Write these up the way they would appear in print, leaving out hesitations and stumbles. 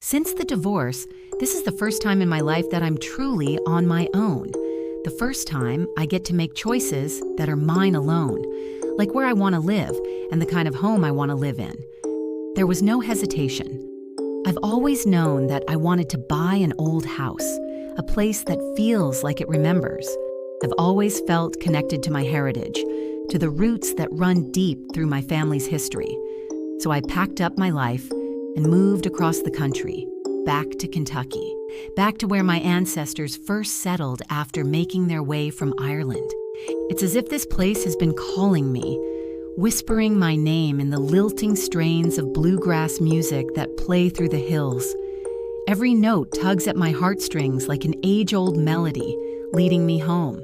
Since the divorce, this is the first time in my life that I'm truly on my own. The first time I get to make choices that are mine alone, like where I want to live and the kind of home I want to live in. There was no hesitation. I've always known that I wanted to buy an old house, a place that feels like it remembers. I've always felt connected to my heritage, to the roots that run deep through my family's history. So I packed up my life and moved across the country, back to Kentucky, back to where my ancestors first settled after making their way from Ireland. It's as if this place has been calling me, whispering my name in the lilting strains of bluegrass music that play through the hills. Every note tugs at my heartstrings like an age-old melody, leading me home.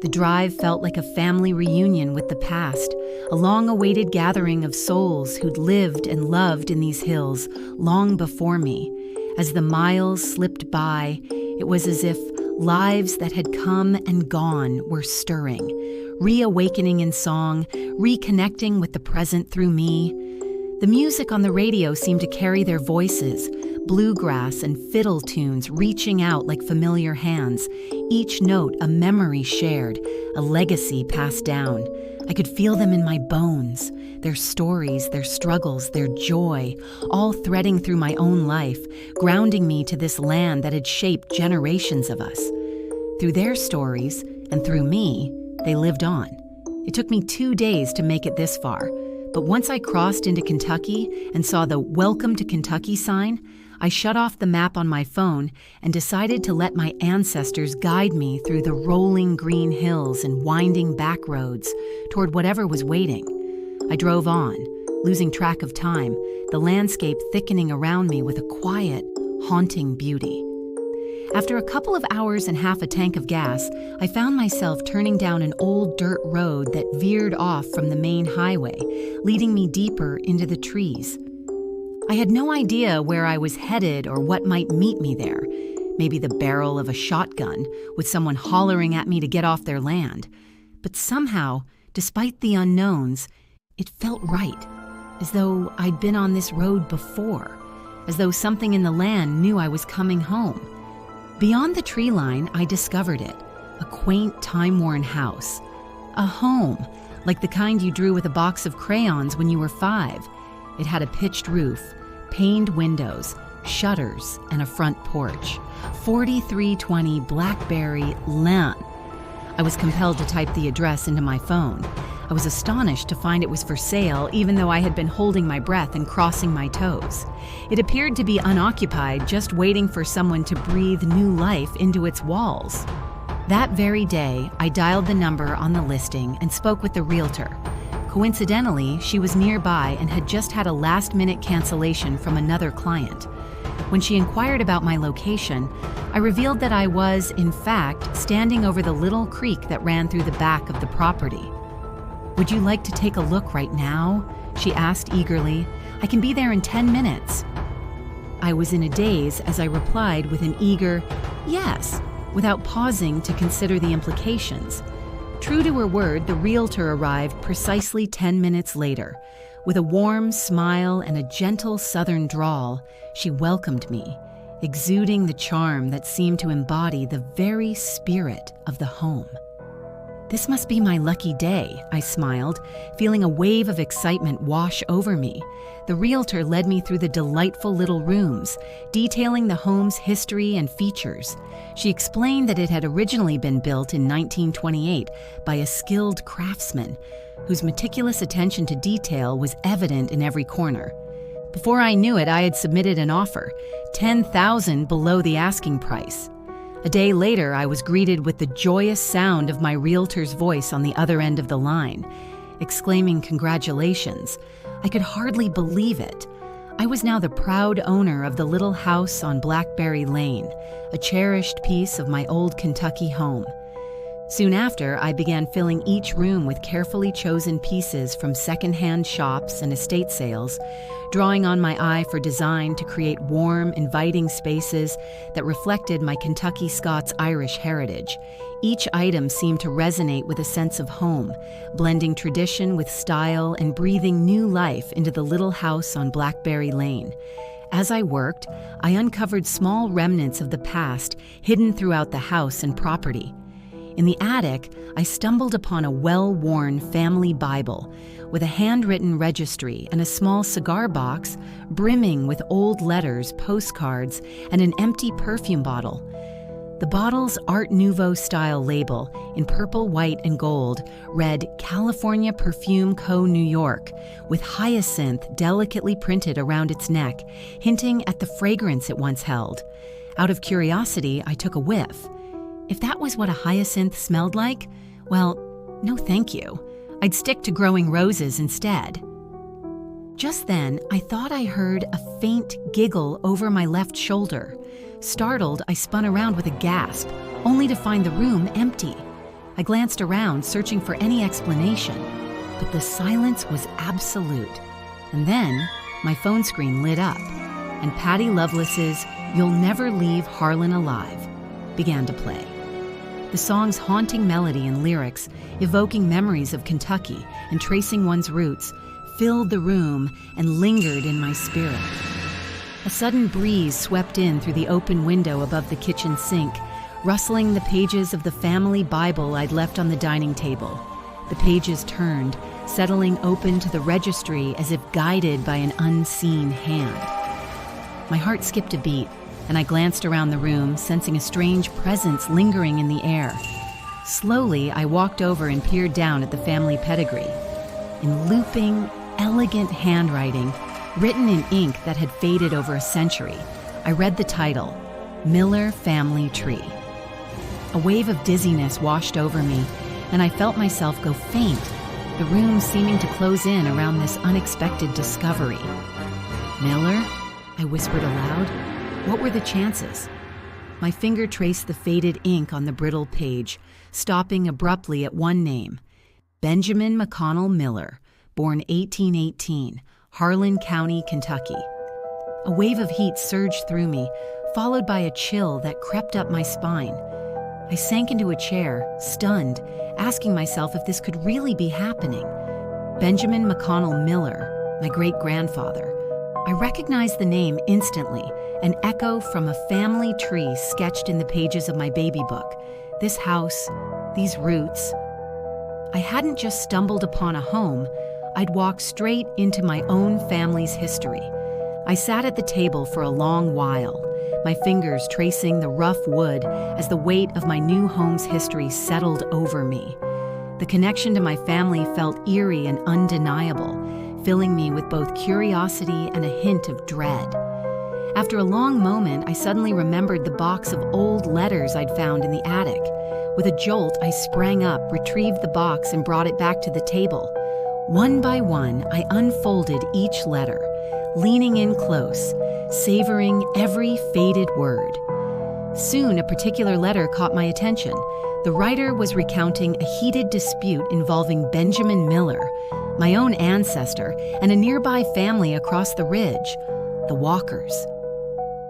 The drive felt like a family reunion with the past, a long-awaited gathering of souls who'd lived and loved in these hills long before me. As the miles slipped by, it was as if lives that had come and gone were stirring, reawakening in song, reconnecting with the present through me. The music on the radio seemed to carry their voices, bluegrass and fiddle tunes reaching out like familiar hands, each note a memory shared, a legacy passed down. I could feel them in my bones, their stories, their struggles, their joy, all threading through my own life, grounding me to this land that had shaped generations of us. Through their stories, and through me, they lived on. It took me 2 days to make it this far, but once I crossed into Kentucky and saw the "Welcome to Kentucky" sign, I shut off the map on my phone and decided to let my ancestors guide me through the rolling green hills and winding back roads toward whatever was waiting. I drove on, losing track of time, the landscape thickening around me with a quiet, haunting beauty. After a couple of hours and half a tank of gas, I found myself turning down an old dirt road that veered off from the main highway, leading me deeper into the trees. I had no idea where I was headed or what might meet me there. Maybe the barrel of a shotgun, with someone hollering at me to get off their land. But somehow, despite the unknowns, it felt right, as though I'd been on this road before, as though something in the land knew I was coming home. Beyond the tree line, I discovered it, a quaint, time-worn house. A home, like the kind you drew with a box of crayons when you were 5. It had a pitched roof, paned windows, shutters, and a front porch. 4320 Blackberry Lane. I was compelled to type the address into my phone. I was astonished to find it was for sale, even though I had been holding my breath and crossing my toes. It appeared to be unoccupied, just waiting for someone to breathe new life into its walls. That very day, I dialed the number on the listing and spoke with the realtor. Coincidentally, she was nearby and had just had a last-minute cancellation from another client. When she inquired about my location, I revealed that I was, in fact, standing over the little creek that ran through the back of the property. "Would you like to take a look right now?" she asked eagerly. "I can be there in 10 minutes." I was in a daze as I replied with an eager "yes," without pausing to consider the implications. True to her word, the realtor arrived precisely 10 minutes later. With a warm smile and a gentle southern drawl, she welcomed me, exuding the charm that seemed to embody the very spirit of the home. "This must be my lucky day," I smiled, feeling a wave of excitement wash over me. The realtor led me through the delightful little rooms, detailing the home's history and features. She explained that it had originally been built in 1928 by a skilled craftsman, whose meticulous attention to detail was evident in every corner. Before I knew it, I had submitted an offer, $10,000 below the asking price. A day later, I was greeted with the joyous sound of my realtor's voice on the other end of the line, exclaiming congratulations. I could hardly believe it. I was now the proud owner of the little house on Blackberry Lane, a cherished piece of my old Kentucky home. Soon after, I began filling each room with carefully chosen pieces from second-hand shops and estate sales, drawing on my eye for design to create warm, inviting spaces that reflected my Kentucky Scots-Irish heritage. Each item seemed to resonate with a sense of home, blending tradition with style and breathing new life into the little house on Blackberry Lane. As I worked, I uncovered small remnants of the past hidden throughout the house and property. In the attic, I stumbled upon a well-worn family Bible with a handwritten registry and a small cigar box brimming with old letters, postcards, and an empty perfume bottle. The bottle's Art Nouveau-style label, in purple, white, and gold, read California Perfume Co. New York, with hyacinth delicately printed around its neck, hinting at the fragrance it once held. Out of curiosity, I took a whiff. If that was what a hyacinth smelled like, well, no thank you. I'd stick to growing roses instead. Just then, I thought I heard a faint giggle over my left shoulder. Startled, I spun around with a gasp, only to find the room empty. I glanced around, searching for any explanation, but the silence was absolute. And then, my phone screen lit up, and Patti Loveless's "You'll Never Leave Harlan Alive" began to play. The song's haunting melody and lyrics, evoking memories of Kentucky and tracing one's roots, filled the room and lingered in my spirit. A sudden breeze swept in through the open window above the kitchen sink, rustling the pages of the family Bible I'd left on the dining table. The pages turned, settling open to the registry as if guided by an unseen hand. My heart skipped a beat, and I glanced around the room, sensing a strange presence lingering in the air. Slowly, I walked over and peered down at the family pedigree. In looping, elegant handwriting, written in ink that had faded over a century, I read the title, Miller Family Tree. A wave of dizziness washed over me, and I felt myself go faint, the room seeming to close in around this unexpected discovery. Miller? I whispered aloud. What were the chances? My finger traced the faded ink on the brittle page, stopping abruptly at one name, Benjamin McConnell Miller, born 1818, Harlan County, Kentucky. A wave of heat surged through me, followed by a chill that crept up my spine. I sank into a chair, stunned, asking myself if this could really be happening. Benjamin McConnell Miller, my great-grandfather. I recognized the name instantly, an echo from a family tree sketched in the pages of my baby book. This house, these roots. I hadn't just stumbled upon a home, I'd walked straight into my own family's history. I sat at the table for a long while, my fingers tracing the rough wood as the weight of my new home's history settled over me. The connection to my family felt eerie and undeniable, filling me with both curiosity and a hint of dread. After a long moment, I suddenly remembered the box of old letters I'd found in the attic. With a jolt, I sprang up, retrieved the box, and brought it back to the table. One by one, I unfolded each letter, leaning in close, savoring every faded word. Soon, a particular letter caught my attention. The writer was recounting a heated dispute involving Benjamin Miller, my own ancestor, and a nearby family across the ridge, the Walkers.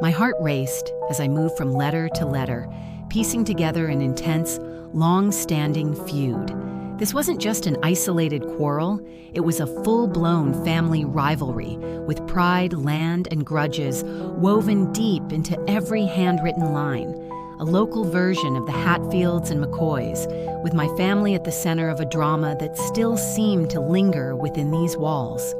My heart raced as I moved from letter to letter, piecing together an intense, long-standing feud. This wasn't just an isolated quarrel, it was a full-blown family rivalry, with pride, land, and grudges woven deep into every handwritten line. A local version of the Hatfields and McCoys, with my family at the center of a drama that still seemed to linger within these walls.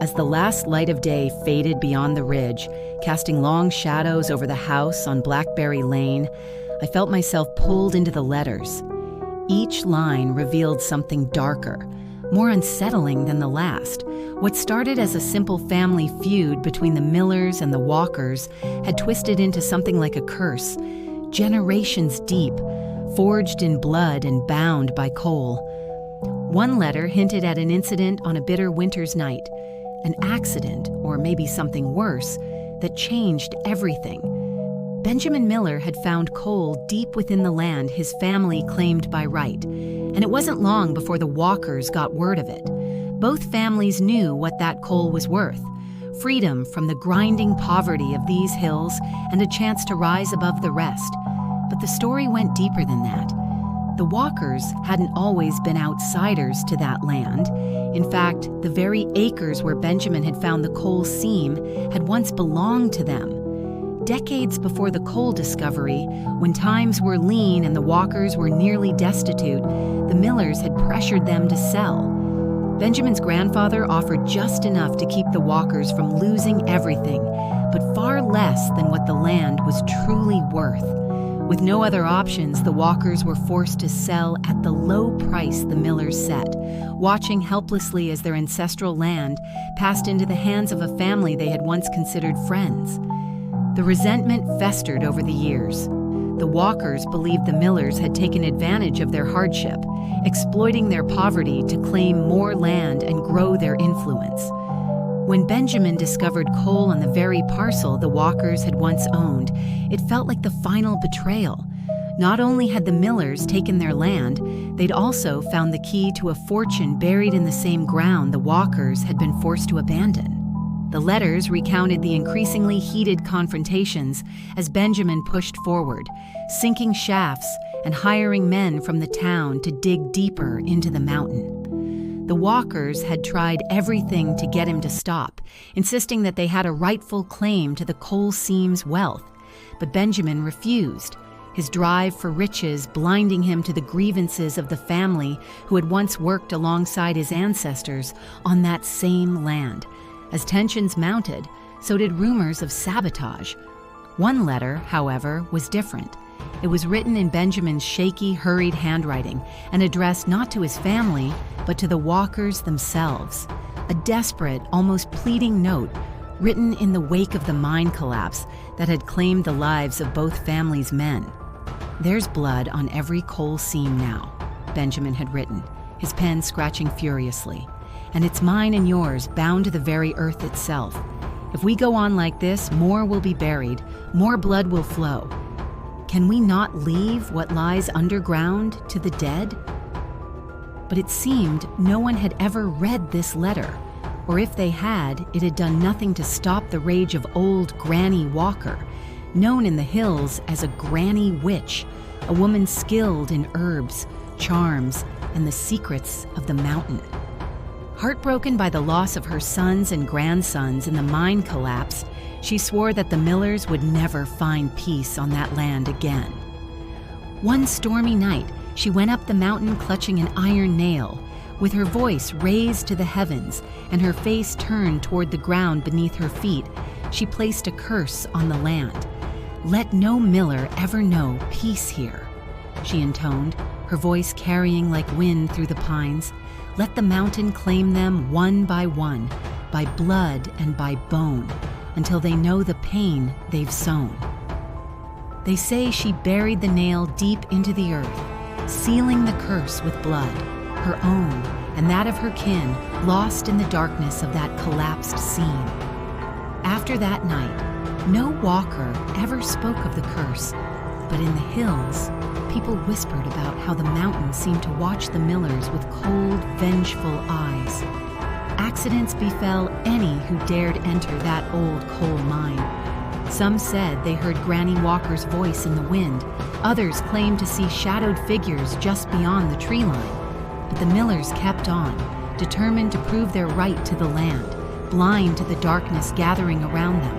As the last light of day faded beyond the ridge, casting long shadows over the house on Blackberry Lane, I felt myself pulled into the letters. Each line revealed something darker, more unsettling than the last. What started as a simple family feud between the Millers and the Walkers had twisted into something like a curse, generations deep, forged in blood and bound by coal. One letter hinted at an incident on a bitter winter's night, an accident, or maybe something worse, that changed everything. Benjamin Miller had found coal deep within the land his family claimed by right, and it wasn't long before the Walkers got word of it. Both families knew what that coal was worth: freedom from the grinding poverty of these hills and a chance to rise above the rest. But the story went deeper than that. The Walkers hadn't always been outsiders to that land. In fact, the very acres where Benjamin had found the coal seam had once belonged to them. Decades before the coal discovery, when times were lean and the Walkers were nearly destitute, the Millers had pressured them to sell. Benjamin's grandfather offered just enough to keep the Walkers from losing everything, but far less than what the land was truly worth. With no other options, the Walkers were forced to sell at the low price the Millers set, watching helplessly as their ancestral land passed into the hands of a family they had once considered friends. The resentment festered over the years. The Walkers believed the Millers had taken advantage of their hardship, exploiting their poverty to claim more land and grow their influence. When Benjamin discovered coal on the very parcel the Walkers had once owned, it felt like the final betrayal. Not only had the Millers taken their land, they'd also found the key to a fortune buried in the same ground the Walkers had been forced to abandon. The letters recounted the increasingly heated confrontations as Benjamin pushed forward, sinking shafts and hiring men from the town to dig deeper into the mountain. The Walkers had tried everything to get him to stop, insisting that they had a rightful claim to the coal seam's wealth. But Benjamin refused, his drive for riches blinding him to the grievances of the family who had once worked alongside his ancestors on that same land. As tensions mounted, so did rumors of sabotage. One letter, however, was different. It was written in Benjamin's shaky, hurried handwriting and addressed not to his family, but to the Walkers themselves. A desperate, almost pleading note written in the wake of the mine collapse that had claimed the lives of both families' men. "There's blood on every coal seam now," Benjamin had written, his pen scratching furiously. "And it's mine and yours, bound to the very earth itself. If we go on like this, more will be buried, more blood will flow. Can we not leave what lies underground to the dead?" But it seemed no one had ever read this letter, or if they had, it had done nothing to stop the rage of old Granny Walker, known in the hills as a granny witch, a woman skilled in herbs, charms, and the secrets of the mountain. Heartbroken by the loss of her sons and grandsons in the mine collapse, she swore that the Millers would never find peace on that land again. One stormy night, she went up the mountain clutching an iron nail, with her voice raised to the heavens and her face turned toward the ground beneath her feet. She placed a curse on the land. "Let no Miller ever know peace here," she intoned, her voice carrying like wind through the pines. "Let the mountain claim them one by blood and by bone, until they know the pain they've sown." They say she buried the nail deep into the earth, sealing the curse with blood, her own and that of her kin, lost in the darkness of that collapsed seam. After that night, no Walker ever spoke of the curse, but in the hills, people whispered about how the mountain seemed to watch the Millers with cold, vengeful eyes. Accidents befell any who dared enter that old coal mine. Some said they heard Granny Walker's voice in the wind. Others claimed to see shadowed figures just beyond the tree line. But the Millers kept on, determined to prove their right to the land, blind to the darkness gathering around them.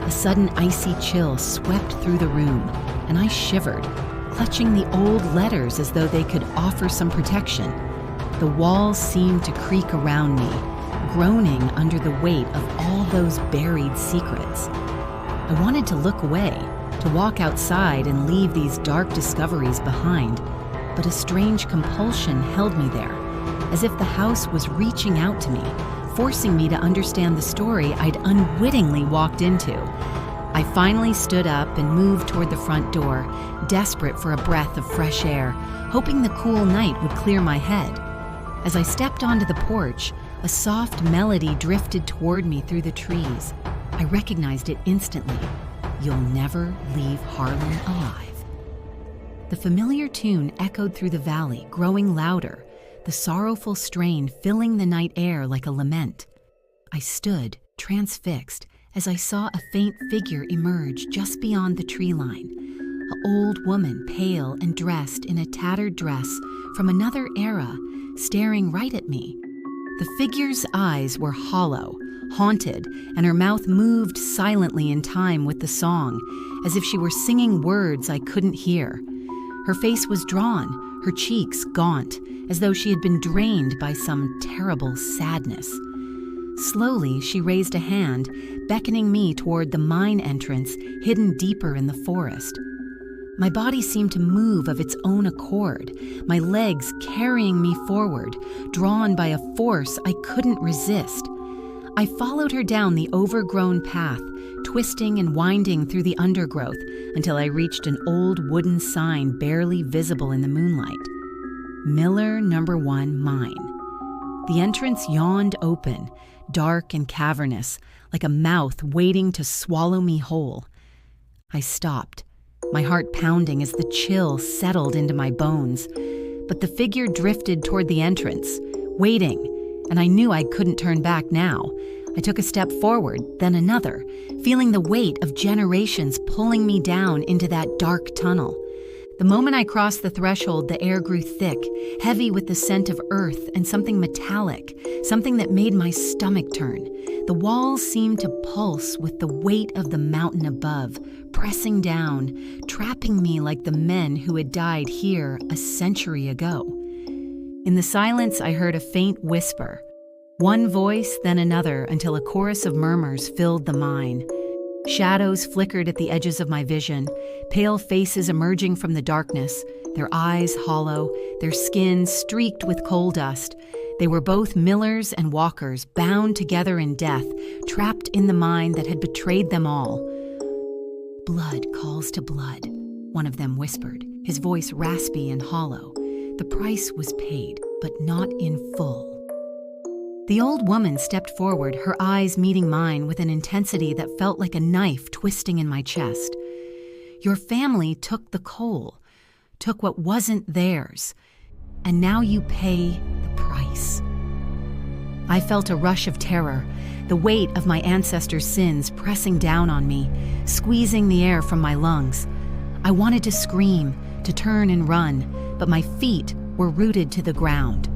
A sudden icy chill swept through the room, and I shivered, clutching the old letters as though they could offer some protection. The walls seemed to creak around me, groaning under the weight of all those buried secrets. I wanted to look away, to walk outside and leave these dark discoveries behind, but a strange compulsion held me there, as if the house was reaching out to me, forcing me to understand the story I'd unwittingly walked into. I finally stood up and moved toward the front door, desperate for a breath of fresh air, hoping the cool night would clear my head. As I stepped onto the porch, a soft melody drifted toward me through the trees. I recognized it instantly. "You'll never leave Harlan alive." The familiar tune echoed through the valley, growing louder, the sorrowful strain filling the night air like a lament. I stood, transfixed, as I saw a faint figure emerge just beyond the tree line. an old woman, pale and dressed in a tattered dress from another era, staring right at me. The figure's eyes were hollow, haunted, and her mouth moved silently in time with the song, as if she were singing words I couldn't hear. Her face was drawn, her cheeks gaunt, as though she had been drained by some terrible sadness. Slowly, she raised a hand, beckoning me toward the mine entrance hidden deeper in the forest. My body seemed to move of its own accord, my legs carrying me forward, drawn by a force I couldn't resist. I followed her down the overgrown path, twisting and winding through the undergrowth until I reached an old wooden sign barely visible in the moonlight. Miller No. 1 Mine. The entrance yawned open, dark and cavernous, like a mouth waiting to swallow me whole. I stopped, my heart pounding as the chill settled into my bones. But the figure drifted toward the entrance, waiting, and I knew I couldn't turn back now. I took a step forward, then another, feeling the weight of generations pulling me down into that dark tunnel. The moment I crossed the threshold, the air grew thick, heavy with the scent of earth and something metallic, something that made my stomach turn. The walls seemed to pulse with the weight of the mountain above, pressing down, trapping me like the men who had died here a century ago. In the silence, I heard a faint whisper. One voice, then another, until a chorus of murmurs filled the mine. Shadows flickered at the edges of my vision, pale faces emerging from the darkness, their eyes hollow, their skin streaked with coal dust. They were both millers and walkers, bound together in death, trapped in the mine that had betrayed them all. "Blood calls to blood," one of them whispered, his voice raspy and hollow. The price was paid, but not in full. The old woman stepped forward, her eyes meeting mine with an intensity that felt like a knife twisting in my chest. "Your family took the coal, took what wasn't theirs, and now you pay the price." I felt a rush of terror, the weight of my ancestors' sins pressing down on me, squeezing the air from my lungs. I wanted to scream, to turn and run, but my feet were rooted to the ground.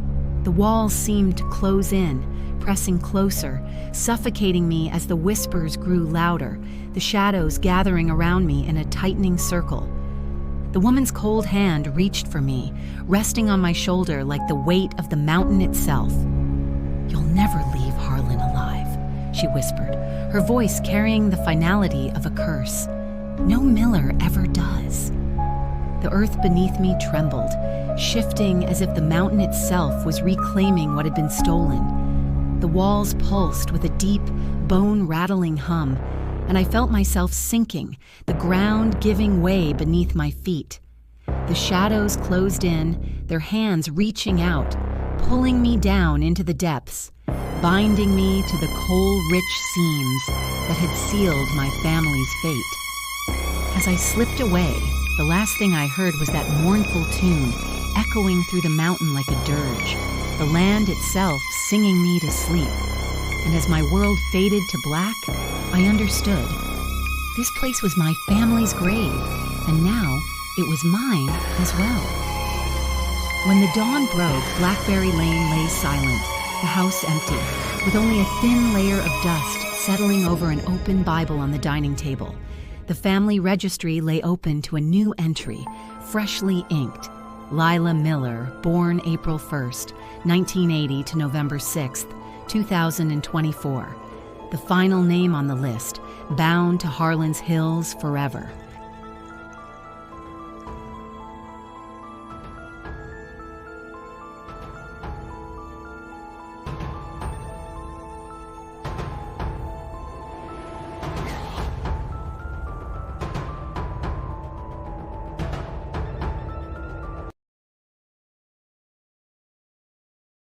The walls seemed to close in, pressing closer, suffocating me as the whispers grew louder, the shadows gathering around me in a tightening circle. The woman's cold hand reached for me, resting on my shoulder like the weight of the mountain itself. "You'll never leave Harlan alive," she whispered, her voice carrying the finality of a curse. "No Miller ever does." The earth beneath me trembled, shifting as if the mountain itself was reclaiming what had been stolen. The walls pulsed with a deep, bone-rattling hum, and I felt myself sinking, the ground giving way beneath my feet. The shadows closed in, their hands reaching out, pulling me down into the depths, binding me to the coal-rich seams that had sealed my family's fate. As I slipped away, the last thing I heard was that mournful tune, echoing through the mountain like a dirge, the land itself singing me to sleep. And as my world faded to black, I understood. This place was my family's grave, and now it was mine as well. When the dawn broke, Blackberry Lane lay silent, the house empty, with only a thin layer of dust settling over an open Bible on the dining table. The family registry lay open to a new entry, freshly inked. Lila Miller, born April 1st, 1980 to November 6th, 2024. The final name on the list, bound to Harlan's hills forever.